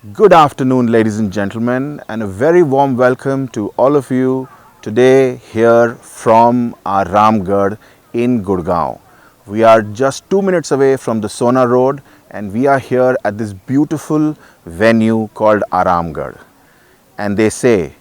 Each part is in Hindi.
Good afternoon, ladies and gentlemen, and a very warm welcome to all of you today here from our Ramgarh in Gurgaon. We are just 2 minutes away from the Sona Road, and we are here at this beautiful venue called Aramgarh. And they say,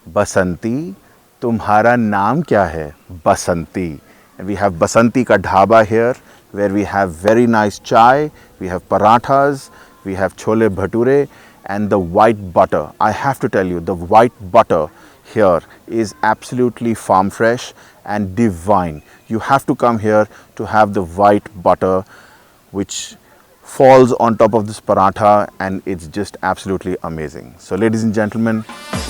Basanti, तुम्हारा नाम क्या है? Basanti. And we have Basanti ka dhaba here, where we have very nice chai, we have parathas, we have chole bhature, and the white butter. I have to tell you, the white butter here is absolutely farm fresh and divine. You have to come here to have the white butter, which falls on top of this paratha, and it's just absolutely amazing. So ladies and gentlemen,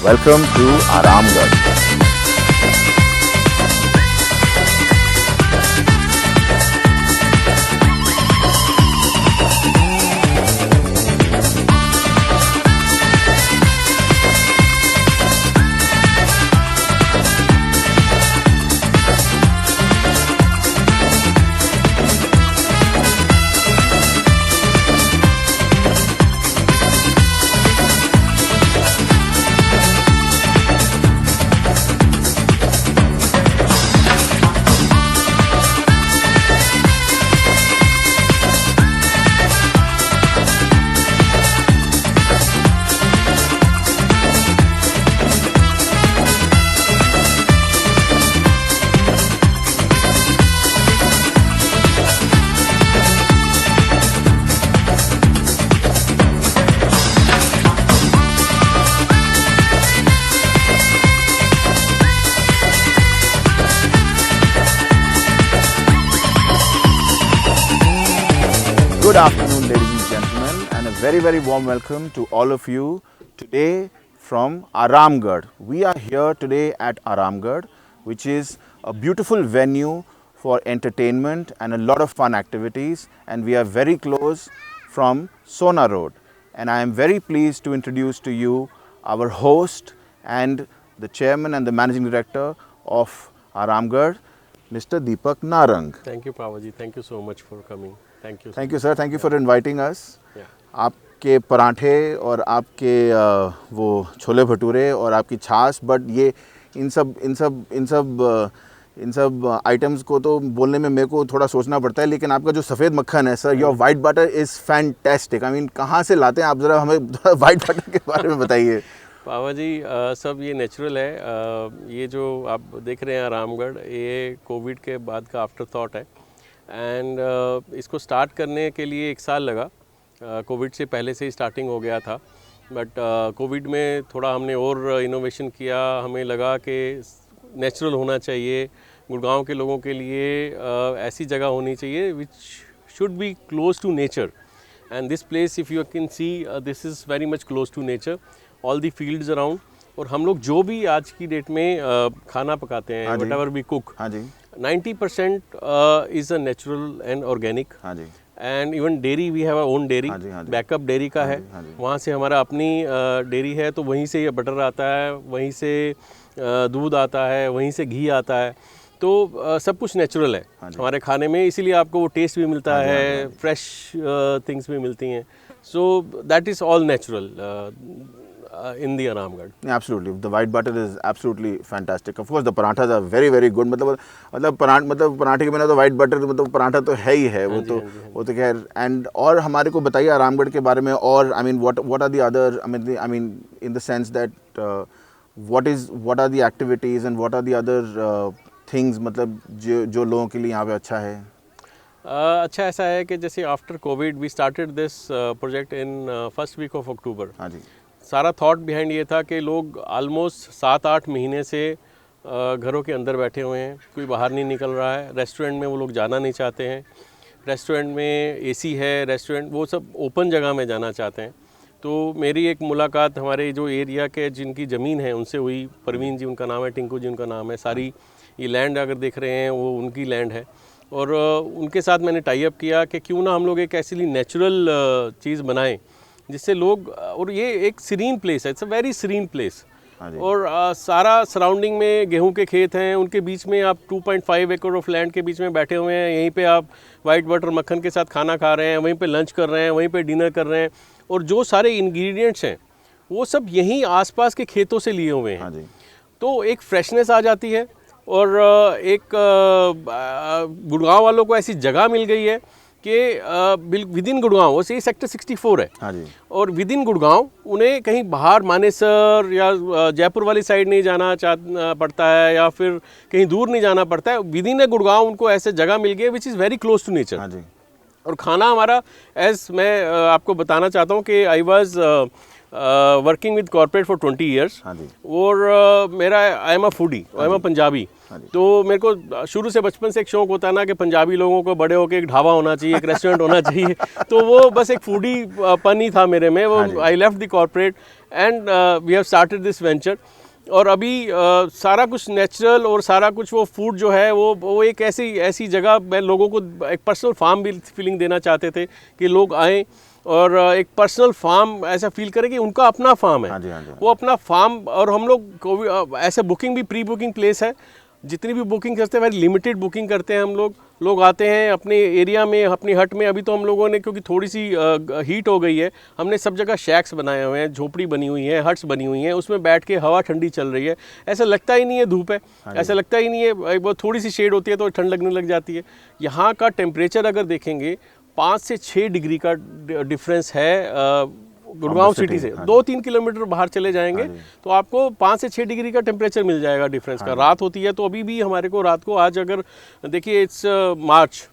welcome to Aramgarh. Good afternoon, ladies and gentlemen, and a very warm welcome to all of you today from Aramgarh. We are here today at Aramgarh, which is a beautiful venue for entertainment and a lot of fun activities, and we are very close from Sona Road. And I am very pleased to introduce to you our host and the chairman and the managing director of Aramgarh, Mr. Deepak Narang. Thank you, Pavaji. Thank you so much for coming. Thank you. Thank you, sir. Thank you for inviting us. Yeah. आपके पराठे और आपके वो छोले भटूरे और आपकी छाछ, बट ये इन सब आइटम्स को तो बोलने में मेरे को थोड़ा सोचना पड़ता है, लेकिन आपका जो सफ़ेद मक्खन है sir, your white butter is fantastic. I mean, कहाँ से लाते हैं आप? ज़रा हमें वाइट बटर के बारे में बताइए. पावाजी, सब ये नेचुरल है. ये जो आप देख रहे हैं रामगढ़, ये कोविड के बाद का आफ्टर थॉट है. एंड इसको स्टार्ट करने के लिए 1 साल लगा. कोविड से पहले से ही स्टार्टिंग हो गया था, बट कोविड में थोड़ा हमने और इनोवेशन किया. हमें लगा कि नेचुरल होना चाहिए. गुड़गांव के लोगों के लिए ऐसी जगह होनी चाहिए which should be close to nature. And this place, if you can see, this is very much close to nature. All the fields around. और हम लोग जो भी आज की डेट में खाना पकाते हैं, whatever we cook, 90% is a natural and organic. And even dairy, we have a own dairy. Backup dairy का है. वहाँ से हमारा अपनी डेयरी है, तो वहीं से ये बटर आता है, वहीं से दूध आता है, वहीं से घी आता है. तो सब कुछ नेचुरल है हमारे खाने में, इसीलिए आपको वो टेस्ट भी मिलता है, फ्रेश थिंग्स भी मिलती हैं. So that is all natural in the Aramgarh. Absolutely, the white butter is absolutely fantastic. Of course, the parathas are very good. मतलब पराठे के बिना तो white butter, मतलब पराठा तो है ही है. वो तो खैर. एंड और हमारे को बताइए आरामगढ़ के बारे में. और I mean, what are the other, I mean in the sense that what are the activities and what are the other things, मतलब जो लोगों के लिए यहाँ पे अच्छा है. अच्छा ऐसा है कि जैसे after Covid we started this project in first week of October. हाँ जी. सारा थॉट बिहाइंड ये था कि लोग ऑलमोस्ट 7-8 महीने से घरों के अंदर बैठे हुए हैं, कोई बाहर नहीं निकल रहा है. रेस्टोरेंट में वो लोग जाना नहीं चाहते हैं. रेस्टोरेंट में एसी है, रेस्टोरेंट वो सब ओपन जगह में जाना चाहते हैं. तो मेरी एक मुलाकात हमारे जो एरिया के जिनकी ज़मीन है उनसे हुई. परवीन जी उनका नाम है, टिंकू जी उनका नाम है. सारी ये लैंड अगर देख रहे हैं वो उनकी लैंड है. और उनके साथ मैंने टाई अप किया कि क्यों ना हम लोग एक ऐसी नेचुरल चीज़ बनाएं जिससे लोग, और ये एक सीरीन प्लेस है, it's a very serene place. और सारा सराउंडिंग में गेहूं के खेत हैं, उनके बीच में आप 2.5 एकड़ ऑफ लैंड के बीच में बैठे हुए हैं. यहीं पे आप वाइट बटर मक्खन के साथ खाना खा रहे हैं, वहीं पे लंच कर रहे हैं, वहीं पे डिनर कर रहे हैं. और जो सारे इंग्रेडिएंट्स हैं वो सब यहीं आसपास के खेतों से लिए हुए हैं। हाँ जी। तो एक फ्रेशनेस आ जाती है और एक गुड़गांव वालों को ऐसी जगह मिल गई है कि विद इन गुड़गांव, वैसे ये सेक्टर 64 है। हाँ जी। और विद इन गुड़गांव उन्हें कहीं बाहर मानेसर या जयपुर वाली साइड नहीं जाना पड़ता है, या फिर कहीं दूर नहीं जाना पड़ता है। विद इन गुड़गांव उनको ऐसे जगह मिल गई है which is very close to nature. हाँ जी। और खाना हमारा, एज मैं आपको बताना चाहता हूँ कि I was working with corporate for 20 years. हाँ जी। और मेरा I am a foodie, I am a Punjabi. हाँ जी। तो मेरे को शुरू से बचपन से एक शौक होता है ना कि पंजाबी लोगों को बड़े होकर एक ढाबा होना चाहिए, एक रेस्टोरेंट होना चाहिए। तो वो बस एक फूडी पन ही था मेरे में। वो I left the corporate and we have started this venture. और अभी सारा कुछ नेचुरल और सारा कुछ वो फूड जो है वो एक ऐसी जगह, मैं लोगों को एक पर्सनल फार्म भी फीलिंग देना चाहते थे कि लोग आएँ और एक पर्सनल फार्म ऐसा फील करें कि उनका अपना फार्म है। हाँ जी, हाँ जी। वो अपना फार्म। और हम लोग ऐसे बुकिंग भी, प्री बुकिंग प्लेस है, जितनी भी बुकिंग करते हैं वेरी लिमिटेड बुकिंग करते हैं हम लोग आते हैं अपने एरिया में, अपनी हट में। अभी तो हम लोगों ने, क्योंकि थोड़ी सी हीट हो गई है, हमने सब जगह शैक्स बनाए हुए हैं, झोपड़ी बनी हुई है, हट्स बनी हुई हैं, उसमें बैठ के हवा ठंडी चल रही है। ऐसा लगता ही नहीं है धूप है, ऐसा लगता ही नहीं है। वो थोड़ी सी शेड होती है तो ठंड लगने लग जाती है। यहाँ का टेम्परेचर अगर देखेंगे 5 से 6 डिग्री का डिफरेंस है गुड़गांव सिटी से। 2-3 किलोमीटर बाहर चले जाएंगे तो आपको 5 से 6 डिग्री का टेम्परेचर मिल जाएगा डिफरेंस का। रात होती है तो अभी भी हमारे को रात को, आज अगर देखिए इट्स मार्च,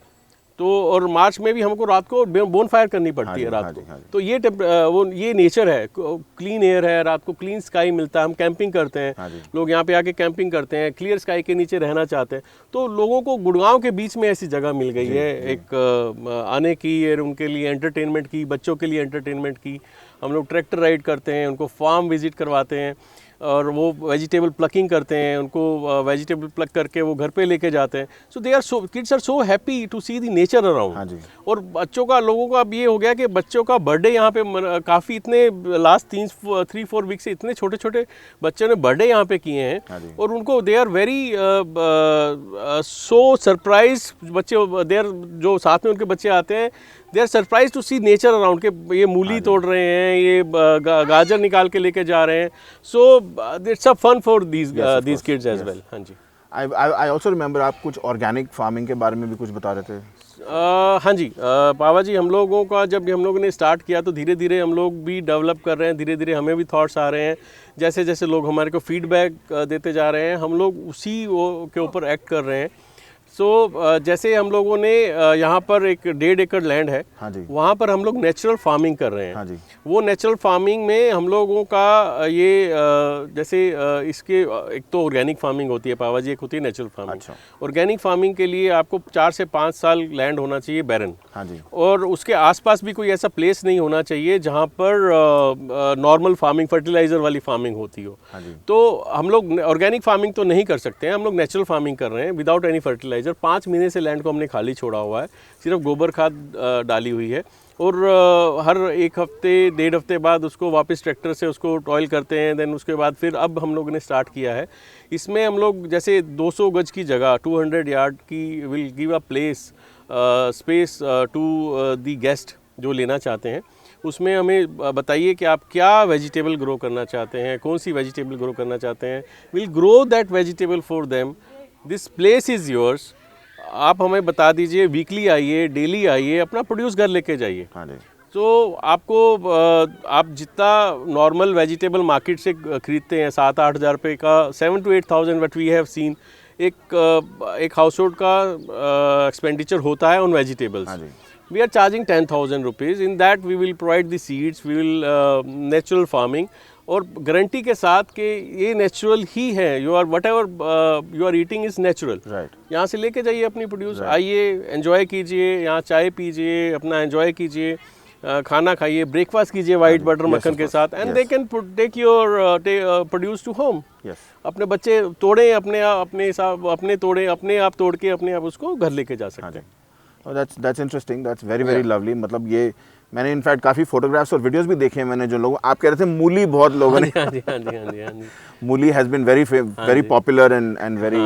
तो और मार्च में भी हमको रात को बोन फायर करनी पड़ती है रात को। तो ये नेचर है, क्लीन एयर है, रात को क्लीन स्काई मिलता है। हम कैंपिंग करते हैं, लोग यहाँ पे आके कैंपिंग करते हैं, क्लियर स्काई के नीचे रहना चाहते हैं। तो लोगों को गुड़गांव के बीच में ऐसी जगह मिल गई है एक आने की, और उनके लिए एंटरटेनमेंट की, बच्चों के लिए एंटरटेनमेंट की। हम लोग ट्रैक्टर राइड करते हैं, उनको फार्म विजिट करवाते हैं, और वो वेजिटेबल प्लकिंग करते हैं, उनको वेजिटेबल प्लक करके वो घर पे लेके जाते हैं। So they are so, kids are so happy to see the nature around. और बच्चों का, लोगों का अब ये हो गया कि बच्चों का बर्थडे यहाँ पे काफ़ी, इतने लास्ट 3-4 वीक से इतने छोटे छोटे बच्चों ने बर्थडे यहाँ पे किए हैं। और उनको they are very so surprise बच्चे, दे आर, जो साथ में उनके बच्चे आते हैं, they are surprise to see nature around के ये मूली तोड़ रहे हैं, ये गाजर निकाल के लेके जा रहे हैं। So it's a fun for these kids as well. हाँ जी। आई ऑल्सो रिमेंबर आप कुछ ऑर्गेनिक फार्मिंग के बारे में भी कुछ बता रहे थे। हाँ जी, पावा जी, हम लोगों का जब हम लोगों ने स्टार्ट किया तो धीरे धीरे हम लोग भी डेवलप कर रहे हैं, धीरे धीरे हमें भी थॉट्स आ रहे हैं। जैसे जैसे लोग हमारे को फीडबैक देते जा रहे हैं, हम लोग उसी के ऊपर एक्ट कर रहे हैं। सो जैसे हम लोगों ने यहाँ पर एक 1.5 एकड़ लैंड है, वहाँ पर हम लोग नेचुरल फार्मिंग कर रहे हैं। वो नेचुरल फार्मिंग में हम लोगों का ये जैसे इसके एक तो ऑर्गेनिक फार्मिंग होती है पावा जी, एक होती है नेचुरल फार्मिंग। ऑर्गेनिक फार्मिंग के लिए आपको 4 से 5 साल लैंड होना चाहिए बैरन, और उसके आसपास भी कोई ऐसा प्लेस नहीं होना चाहिए जहाँ पर नॉर्मल फार्मिंग, फर्टिलाइजर वाली फार्मिंग होती हो। तो हम लोग ऑर्गेनिक फार्मिंग तो नहीं कर सकते हैं, हम लोग नेचुरल फार्मिंग कर रहे हैं विदाउट एनी फर्टिलाइजर। 5 महीने से लैंड को हमने खाली छोड़ा हुआ है, सिर्फ गोबर खाद डाली हुई है, और हर 1 हफ्ते 1.5 हफ्ते बाद उसको वापस ट्रैक्टर से उसको टॉयल करते हैं। देन उसके बाद फिर अब हम लोगों ने स्टार्ट किया है, इसमें हम लोग जैसे 200 गज की जगह, 200 यार्ड की will give a place space to the guest जो लेना चाहते हैं। उसमें हमें बताइए कि आप क्या वेजिटेबल ग्रो करना चाहते हैं, कौन सी वेजिटेबल ग्रो करना चाहते हैं, will grow that vegetable for them. This place is yours. आप हमें बता दीजिए, वीकली आइए, डेली आइए, अपना प्रोड्यूस घर लेके जाइए। तो आपको आप जितना नॉर्मल वेजिटेबल मार्केट से खरीदते हैं 7-8 हज़ार रुपये का, 7 to 8,000 what we have seen, एक हाउस होल्ड का एक्सपेंडिचर होता है on vegetables. We are charging 10,000 rupees. In that we will provide the seeds, we will natural farming, और गारंटी के साथ कि ये नेचुरल ही है। You are whatever you are eating is natural. यहाँ से लेके जाइए अपनी प्रोड्यूस, आइए एंजॉय कीजिए, यहाँ चाय पीजिए, अपना एंजॉय कीजिए, खाना खाइए, ब्रेकफास्ट कीजिए वाइट बटर मक्खन के साथ, and they can take your produce to home. अपने बच्चे तोड़ें, अपने तोड़ें, अपने आप तोड़ के अपने आप उसको घर लेके जा सकते हैं। That's interesting, that's very lovely। मतलब ये मैंने इनफैक्ट काफ़ी फोटोग्राफ्स और वीडियोस भी देखे हैं मैंने, जो लोग आप कह रहे थे मूली बहुत लोगों ने, मूली has been very popular and very.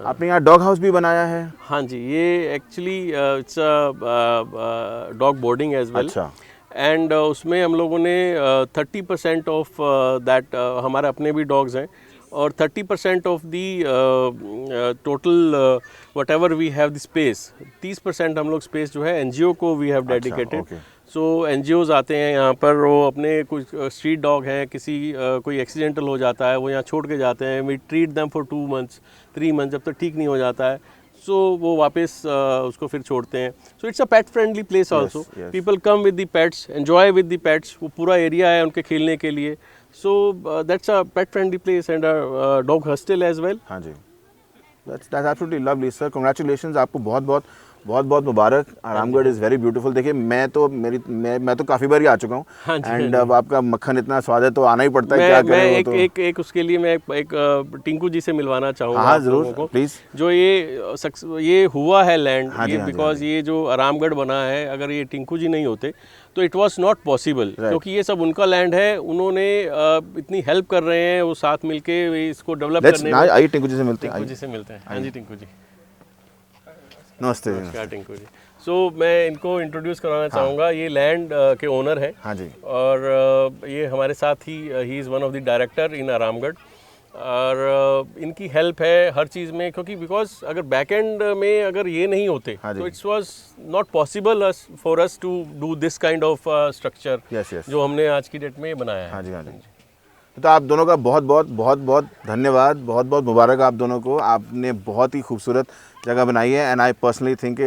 आपने यहाँ डॉग हाउस भी बनाया है? हाँ जी, ये actually it's dog boarding as well. And उसमें हम लोगों ने 30% ऑफ दैट हमारे अपने भी डॉग्स हैं और 30% of the total whatever we have the space, 30% हम लोग स्पेस जो है एनजीओ को we have dedicated. okay. So NGOs आते हैं यहाँ पर, वो अपने कुछ स्ट्रीट डॉग हैं, किसी कोई एक्सीडेंटल हो जाता है वो यहाँ छोड़ के जाते हैं, we treat them for 2 months 3 months, जब तक ठीक नहीं हो जाता है सो वो वापस उसको फिर छोड़ते हैं। So it's a pet friendly place also, people come with the pets, enjoy with the pets, वो पूरा एरिया है उनके खेलने के लिए। So that's a pet friendly place and a dog hostel as well. हाँ जी, that's absolutely lovely sir, congratulations, आपको बहुत बहुत मुबारक। Ramgarh is very beautiful. देखिए मैं तो काफ़ी बार ही आ चुका हूँ, एंड अब आपका मक्खन इतना स्वाद है तो आना ही पड़ता है, क्या करें। एक उसके लिए मैं एक टिंकू जी से मिलवाना चाहूँगा। हाँ जरूर, प्लीज़। जो ये हुआ है लैंड, ये बिकॉज ये जो रामगढ़ बना है, अगर ये टिंकू जी नहीं होते तो इट वाज नॉट पॉसिबल, क्योंकि ये सब उनका लैंड है, उन्होंने इतनी हेल्प कर रहे हैं वो साथ मिलके इसको डेवलप करने में। आइए टिंकू जी से मिलते हैं। हाँ जी टिंकू जी, नमस्ते। नमस्कार टिंकू जी। सो मैं इनको इंट्रोड्यूस कराना चाहूँगा, ये लैंड के ओनर है। हाँ जी। और ये हमारे साथ he is one of the director in Ramgarh, और इनकी हेल्प है हर चीज़ में, क्योंकि बिकॉज अगर बैक एंड में अगर ये नहीं होते तो it's was not possible for us to do this kind of structure जो हमने आज की डेट में बनाया है। हाँ जी, हाँ जी। तो आप दोनों का बहुत बहुत धन्यवाद, बहुत बहुत मुबारक आप दोनों को। आपने बहुत ही खूबसूरत जगह बनाई है, and I personally think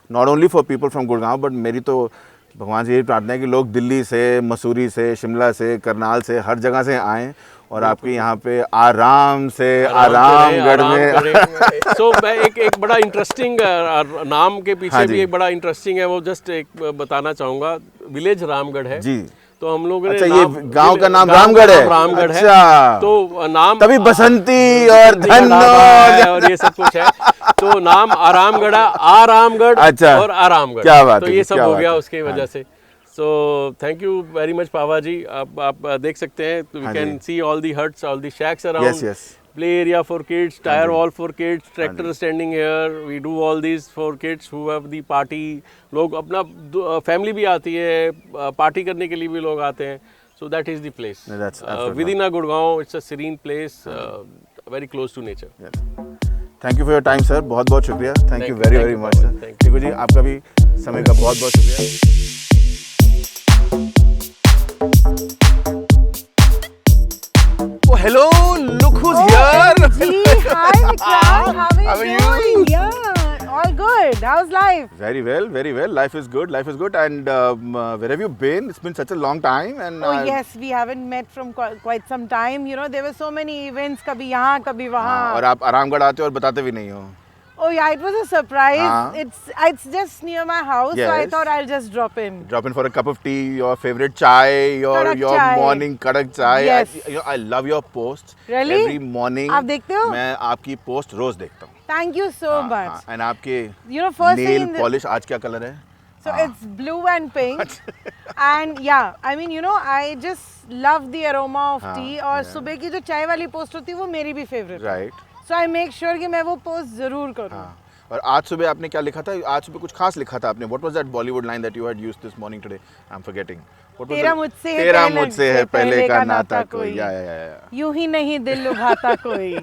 not only for people from Gurgaon, but मेरी तो भगवान से यही प्रार्थना है कि लोग दिल्ली से, मसूरी से, शिमला से, करनाल से, हर जगह से आएँ और आपके यहाँ पे आराम गढ़ में। सो मैं एक बड़ा इंटरेस्टिंग नाम के पीछे भी एक बड़ा इंटरेस्टिंग है, वो जस्ट एक बताना चाहूँगा। विलेज रामगढ़ है जी, तो हम लोगों ने ये गांव का नाम रामगढ़ है। है, तो नाम तभी बसंती और धन और ये सब कुछ है, तो नाम आरामगढ़, आरामगढ़ और आरामगढ़, क्या बात तो ये सब हो गया उसकी वजह से। So thank you very much Pava जी। आप देख सकते हैं, we can see all the huts, all the shacks around, play area for kids, tire wall for kids, tractor standing here, we do all these for kids who have the party। लोग अपना फैमिली भी आती है, पार्टी करने के लिए भी लोग आते हैं। So that is the place within Gurgaon. It's a serene place, very close to nature. Thank you for your time sir, बहुत बहुत शुक्रिया। Thank you very much sir. Tinku ji आपका भी समय का बहुत बहुत शुक्रिया। Oh, hello, look who's here. Hi Vikrant, how are you doing? Yeah, all good. How's life? Very well, very well. Life is good, and where have you been? It's been such a long time, and yes, we haven't met from quite some time. You know, there were so many events, kabhi yahan, kabhi wahan. और आप आरामगढ़ आते हो और बताते भी नहीं हो। Oh yeah, it was a surprise. It's just near my house, so I thought I'll just drop in. Drop in for a cup of tea, your favorite chai, your morning kadak chai. Yes. I love your posts. Really? Every morning. आप देखते हो? मैं आपकी पोस्ट रोज देखता हूँ। Thank you so much. And आपके first nail polish आज क्या कलर है? So it's blue and pink. And yeah, I mean, I just love the aroma of tea. और सुबह की जो चाय वाली पोस्ट होती है वो मेरी भी फेवरेट है। Right. So I make sure कि मैं वो पोस्ट जरूर करूँ। और आज सुबह आपने क्या लिखा था? आज सुबह कुछ खास लिखा था आपने। What was that Bollywood line that you had used this morning today? I'm forgetting. तेरा मुझसे है पहले का नाता कोई। या यूं ही नहीं दिल लुभाता कोई।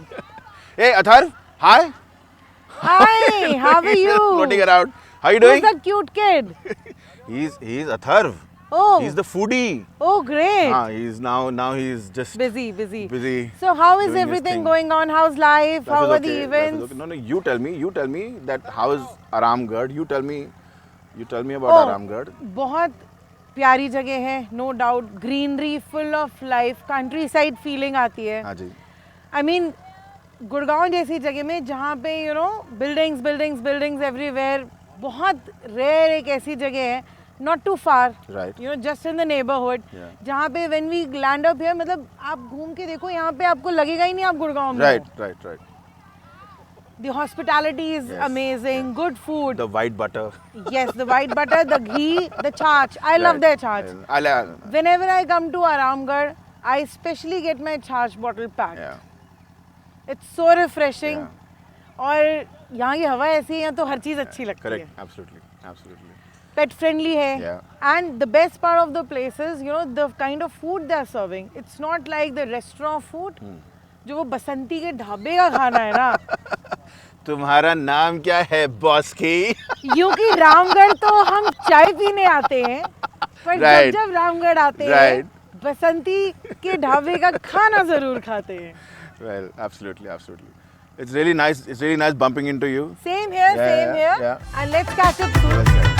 Hey Atharva, hi. Hi, how are you? Floating around. How are you doing? Who's the cute kid? He's Atharv. Oh. He's the foodie. Oh, great. He's now he's just busy. So how is everything going on? How's life? How are the events? No, you tell me that how is Aramgarh? You tell me about Aramgarh. बहुत प्यारी जगह है, no doubt. Greenery, full of life, countryside feeling आती है. हाँ जी. I mean, गुड़गांव जैसी जगह में जहाँ पे buildings everywhere, बहुत rare एक ऐसी जगह है, not too far, right. Just in the neighborhood, जहाँ पे when we land up here, मतलब आप घूम के देखो यहाँ पे आपको लगेगा ही नहीं आप गुड़गांव में हो. Right. The hospitality is amazing, good food. The white butter. Yes, the white butter, the ghee, the chaach. I love their chaach. Whenever I come to Aramgarh, I especially get my chaach bottle packed. Yeah. It's so refreshing. और यहाँ की हवा ऐसी है तो हर चीज़ अच्छी लगती है. Correct, absolutely. pet friendly hai. Yeah. And the best part of the place is, you know, the kind of food they are serving. It's not like the restaurant food. जो वो बसंती के ढाबे का खाना है ना. तुम्हारा नाम क्या है बॉस की? यूं कि रामगढ़ तो हम चाय पीने आते हैं, पर Right. जब रामगढ़ आते हैं Right. बसंती के ढाबे का खाना जरूर खाते हैं. Well, absolutely, absolutely. It's really nice. It's really nice bumping into you. Same here, Yeah, same yeah, here. yeah. And let's catch up soon. Let's get it.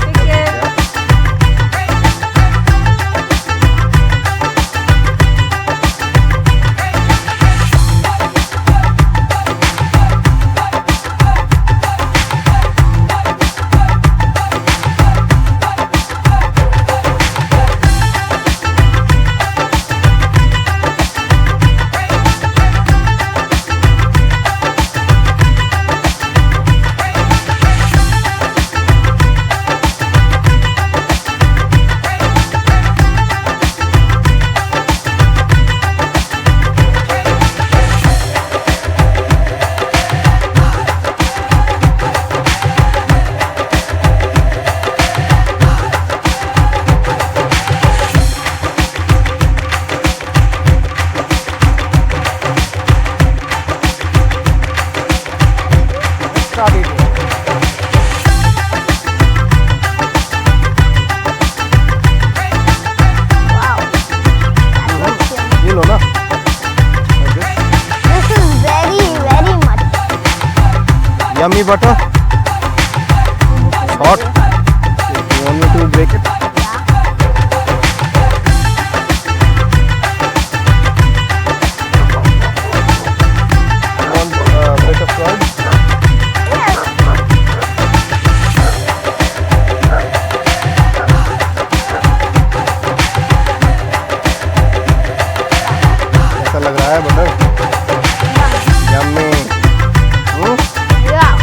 Take care. Yeah. You know, na? This is very, very much. Yummy butter. Hot. You want me to break it? You want a bit of curd? कैसा लग रहा है butter? Yummy. Yeah.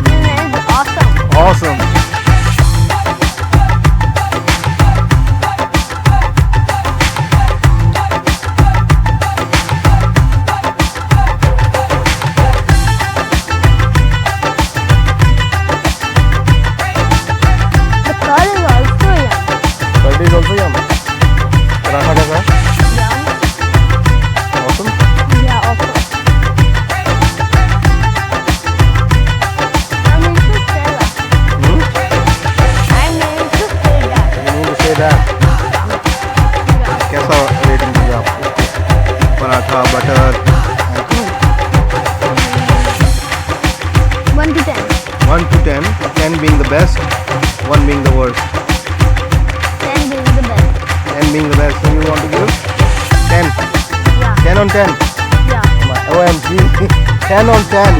This is awesome. Awesome. The curd is also yum. Curd is also yum. Paratha कैसा है? Yum. Awesome. Yeah, awesome. I'm into Stella. Hmm? I'm into Stella. You need to say that. कैसा रेटिंग दिया आप इसको? Paratha butter 1 to 10. 1 to 10, 10 being the best, 1 being the worst. 10 being the best. 10 being the best, so you want to give 10. Yeah. 10 on 10. Yeah. OMG. 10 on 10.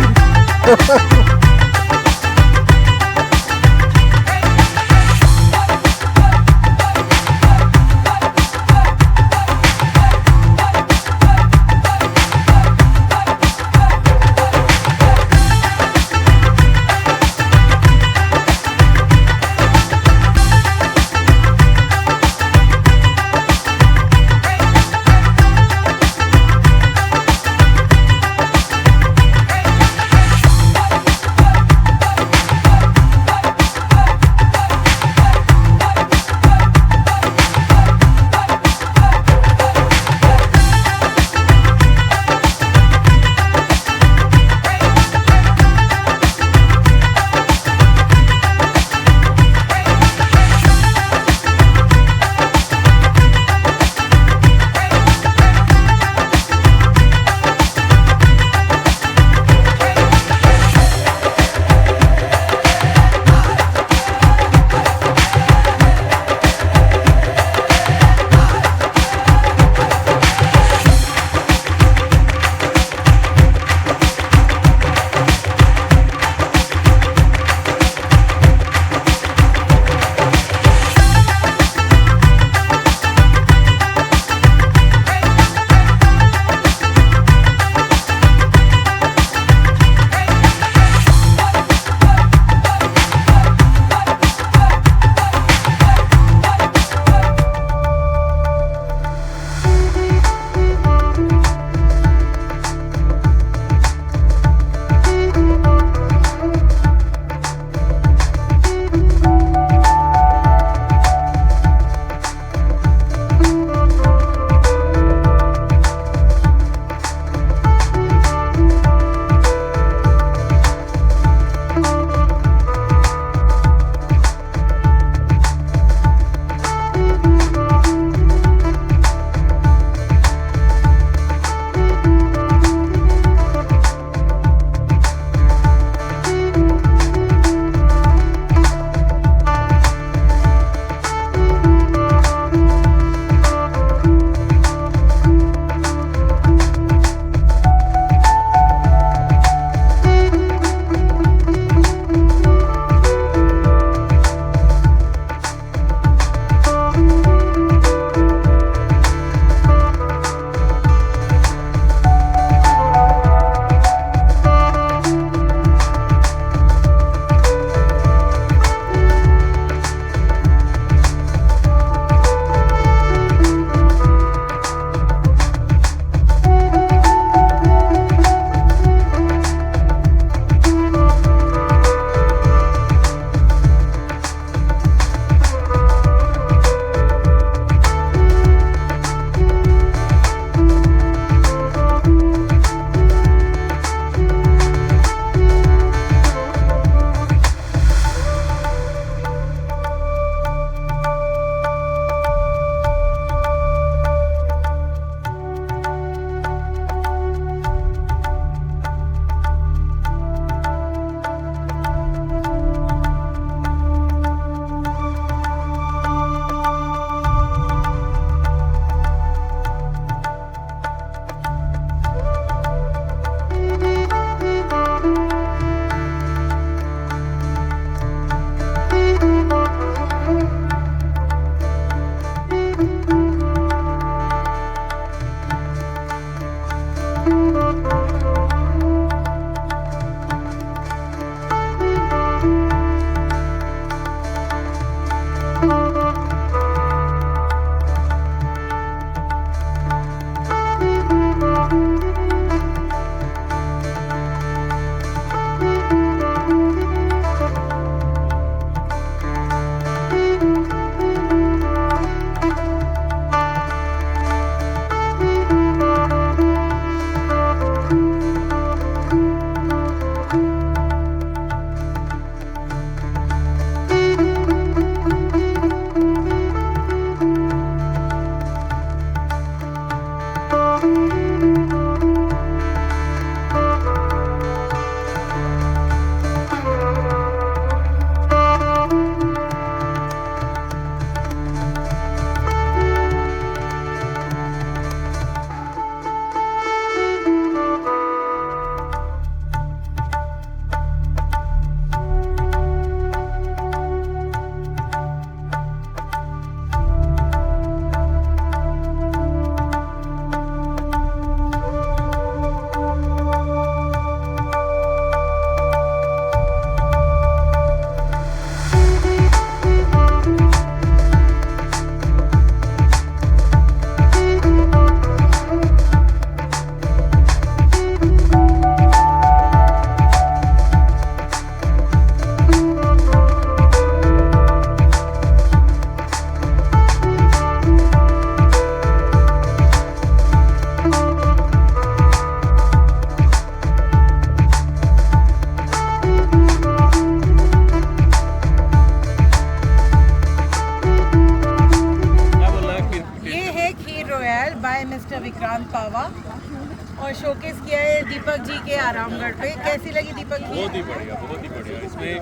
और शोकेस किया है दीपक जी के आरामगढ़ पे। कैसी लगी दीपक जी? बहुत ही बढ़िया, बहुत ही बढ़िया। इसमें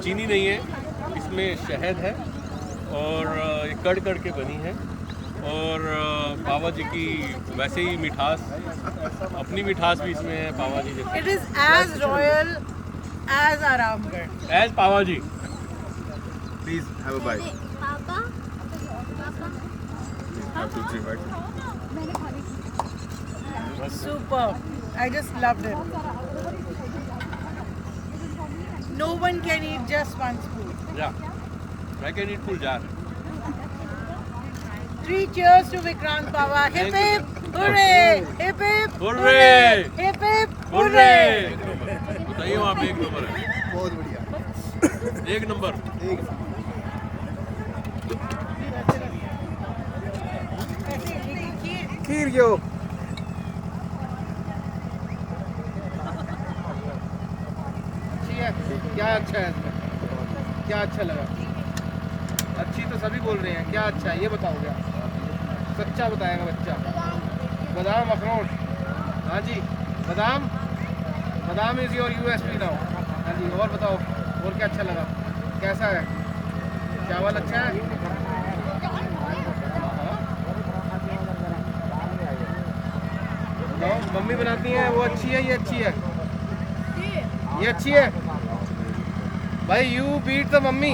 चीनी नहीं है, इसमें शहद है और ये कड़ कड़ के बनी है। और पावा जी की वैसे ही मिठास, अपनी मिठास भी इसमें है पावा जी जैसे। It is as royal as Aramgarh. As Pava ji. Please have a bite. पापा Have 2-3 bites. Superb. I just loved it. No one can eat just one spoon. Yeah, I can eat full jar. 3 cheers to Vikrant Pava. Hip hip hooray! Hip hip Hooray! Hip hip Hooray! hooray! बताइए वहाँ पे एक नंबर है। बहुत बढ़िया। एक नंबर। खीर क्यों? क्या अच्छा है इसमें? क्या अच्छा लगा? अच्छी तो सभी बोल रहे हैं, क्या अच्छा है ये बताओ, क्या सच्चा बताएगा बच्चा? बादाम अखरोट, हाँ जी बादाम, बादाम इज योर यूएसपी नाउ। हाँ जी, और बताओ और क्या अच्छा लगा? कैसा है? चावल अच्छा है? बताओ, मम्मी बनाती हैं वो अच्छी है, ये अच्छी है? ये अच्छी है भाई, यू बीट द मम्मी।